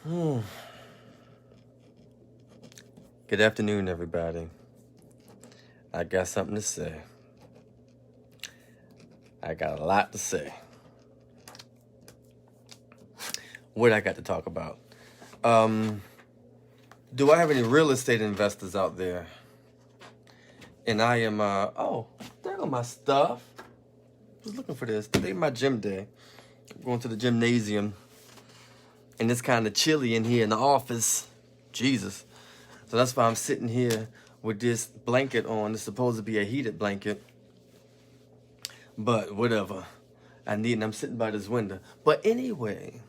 Hmm. Good afternoon, everybody. I got something to say. I got a lot to say. What I got to talk about? Um, do I have any real estate investors out there? And I am, oh, there go my stuff. I was looking for this. Today my gym day. I'm going to the gymnasium. And it's kind of chilly in here in the office. Jesus. So that's why I'm sitting here with this blanket on. It's supposed to be a heated blanket. But whatever. I'm sitting by this window. But anyway,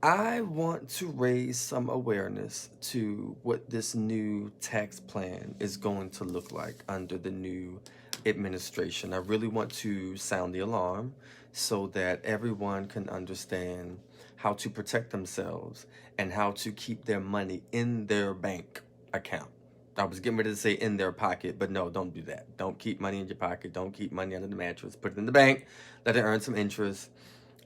I want to raise some awareness to what this new tax plan is going to look like under the new administration. I really want to sound the alarm so that everyone can understand how to protect themselves and how to keep their money in their bank account. I was getting ready to say in their pocket, but no, don't do that. Don't keep money in your pocket. Don't keep money under the mattress. Put it in the bank. Let it earn some interest.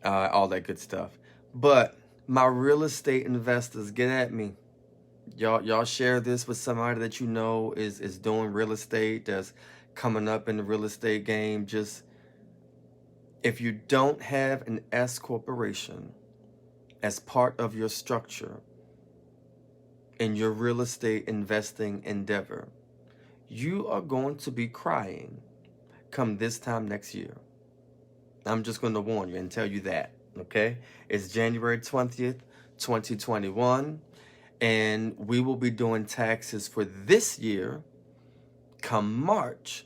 All that good stuff. But my real estate investors, get at me. Y'all share this with somebody that you know is doing real estate, that's coming up in the real estate game. Just if you don't have an S corporation as part of your structure in your real estate investing endeavor, you are going to be crying come this time next year. I'm just going to warn you and tell you that, okay? It's January 20th, 2021, and we will be doing taxes for this year come March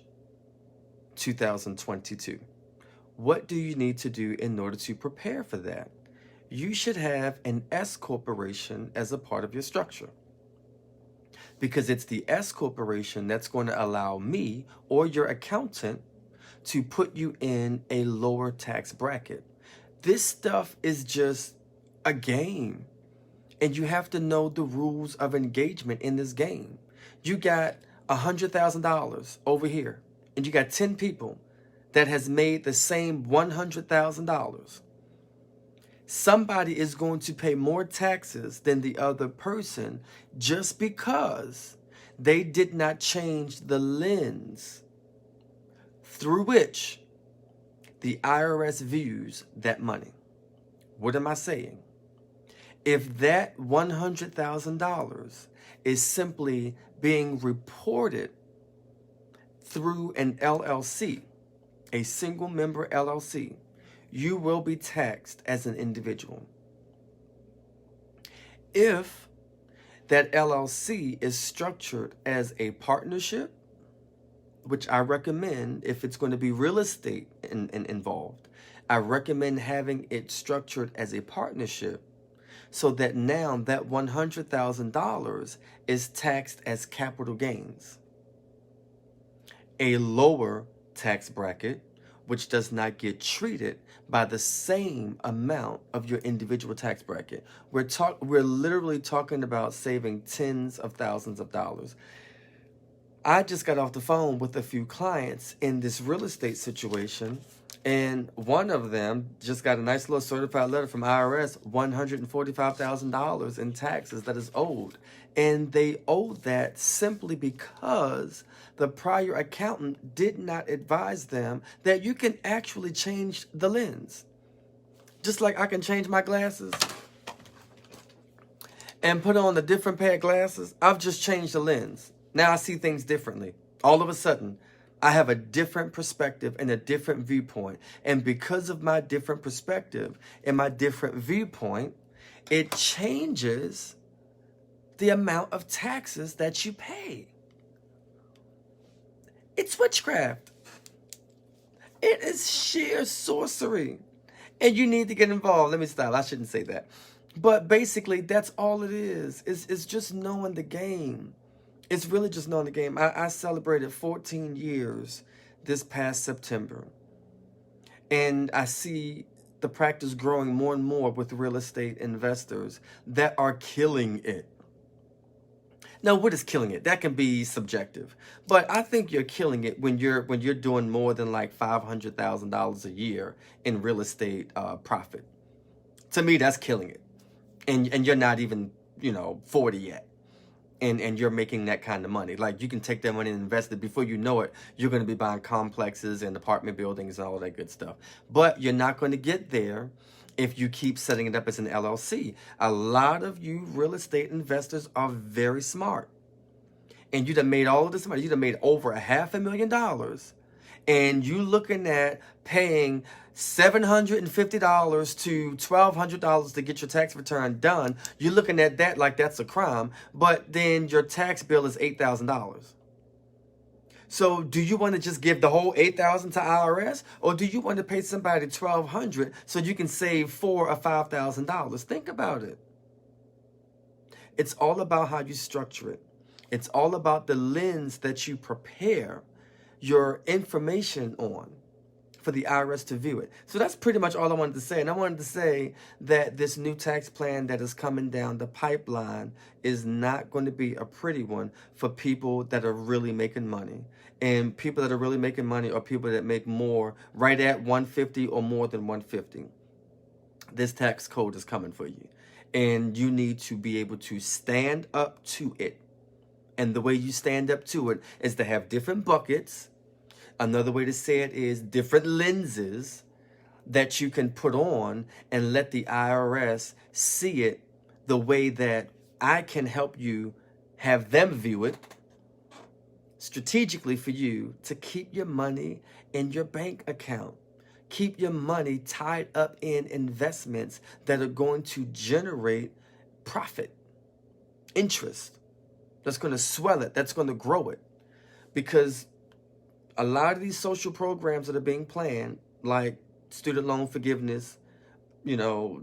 2022. What do you need to do in order to prepare for that? You should have an S corporation as a part of your structure, because it's the S corporation that's going to allow me or your accountant to put you in a lower tax bracket. This stuff is just a game, and you have to know the rules of engagement in this game. You got $100,000 over here, and you got 10 people that has made the same $100,000. Somebody is going to pay more taxes than the other person just because they did not change the lens through which the IRS views that money. What am I saying? If that $100,000 is simply being reported through an LLC, a single member LLC, you will be taxed as an individual. If that LLC is structured as a partnership, which I recommend if it's going to be real estate involved, I recommend having it structured as a partnership so that now that $100,000 is taxed as capital gains. A lower tax bracket, which does not get treated by the same amount of your individual tax bracket. We're literally talking about saving tens of thousands of dollars. I just got off the phone with a few clients in this real estate situation, and one of them just got a nice little certified letter from IRS, $145,000 in taxes that is owed. And they owe that simply because the prior accountant did not advise them that you can actually change the lens. Just like I can change my glasses and put on a different pair of glasses, I've just changed the lens. Now I see things differently. All of a sudden, I have a different perspective and a different viewpoint. And because of my different perspective and my different viewpoint, it changes the amount of taxes that you pay. It's witchcraft. It is sheer sorcery. And you need to get involved. Let me stop. I shouldn't say that. But basically, that's all it is. It's just knowing the game. It's really just knowing the game. I celebrated 14 years this past September. And I see the practice growing more and more with real estate investors that are killing it. Now, what is killing it? That can be subjective. But I think you're killing it when you're doing more than like $500,000 a year in real estate profit. To me, that's killing it. and you're not even, 40 yet. And you're making that kind of money. Like, you can take that money and invest it. Before you know it, you're going to be buying complexes and apartment buildings and all that good stuff. But you're not going to get there if you keep setting it up as an LLC. A lot of you real estate investors are very smart. And you done made all of this money. You done made over $500,000. And you looking at paying $750 to $1,200 to get your tax return done. You're looking at that like that's a crime, but then your tax bill is $8,000. So do you want to just give the whole $8,000 to IRS, or do you want to pay somebody $1,200 so you can save $4,000 or $5,000? Think about it. It's all about how you structure it. It's all about the lens that you prepare your information on for the IRS to view it. So that's pretty much all I wanted to say. And I wanted to say that this new tax plan that is coming down the pipeline is not going to be a pretty one for people that are really making money. And people that are really making money are people that make more, right at 150 or more than 150. This tax code is coming for you. And you need to be able to stand up to it. And the way you stand up to it is to have different buckets. Another way to say it is different lenses that you can put on and let the IRS see it the way that I can help you have them view it strategically for you to keep your money in your bank account. Keep your money tied up in investments that are going to generate profit, interest. That's going to swell it. That's going to grow it. Because a lot of these social programs that are being planned, like student loan forgiveness,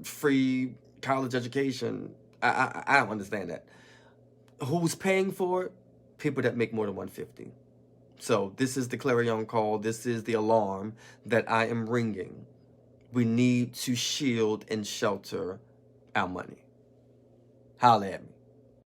free college education, I don't understand that. Who's paying for it? People that make more than 150. So this is the clarion call. This is the alarm that I am ringing. We need to shield and shelter our money. Holla at me.